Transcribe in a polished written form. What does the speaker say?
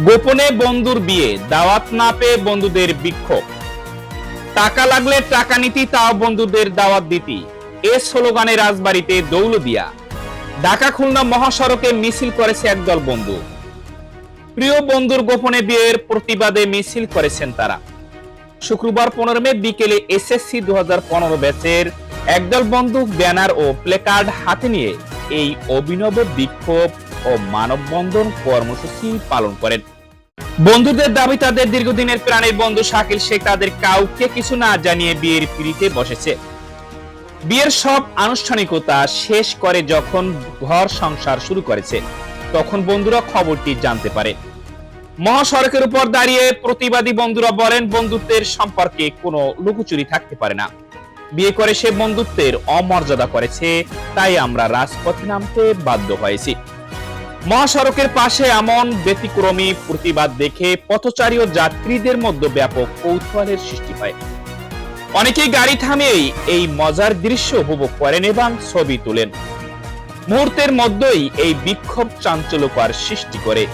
গোপনে বন্ধুর বিয়ে, দাওয়াত না পেয়ে বন্ধুদের বিক্ষোভ। টাকা লাগলে টাকা নীতি, তাও বন্ধুদের দাওয়াত দিতি, এ স্লোগানে রাজবাড়িতে দৌলদিয়া। ঢাকা খুলনা মহাসড়কে মিছিল করেছে একদল বন্ধু। প্রিয় বন্ধুর গোপনে বিয়ের প্রতিবাদে মিছিল করেছেন তারা। শুক্রবার 15 মে বিকেলে এসএসসি 2015 ব্যাচের একদল বন্ধু ব্যানার ও প্লেকার্ড হাতে নিয়ে এই অভিনব বিক্ষোভ ও মানববন্ধন কর্মসূচি পালন করেন। বন্ধুদের দাবি, তাদের দীর্ঘদিনের প্রাণের বন্ধু শাকিল শেখ তাদের কাউকে কিছু না জানিয়ে বিয়ের পিঁড়িতে বসেছে। বিয়ের সব আনুষ্ঠানিকতা শেষ করে যখন ঘর সংসার শুরু করেছে, তখন বন্ধুরা খবরটি জানতে পারে। মহাসড়কের উপর দাঁড়িয়ে প্রতিবাদী বন্ধুরা বলেন, বন্ধুত্বের সম্পর্কে কোনো লুকোচুরি থাকতে পারে না। বিয়ে করে সে বন্ধুত্বের অমর্যাদা করেছে, তাই আমরা রাজপথে নামতে বাধ্য হয়েছি। মহাসড়কের পাশে এমন ব্যতিক্রমী প্রতিবাদ দেখে পথচারী ও যাত্রীদের মধ্যে ব্যাপক কৌতূহলের সৃষ্টি হয়। অনেকেই গাড়ি থামিয়েই এই মজার দৃশ্য উপভোগ করেন এবং ছবি তোলেন। মুহূর্তের মধ্যেই এই বিক্ষোভ চাঞ্চল্যকর সৃষ্টি করে।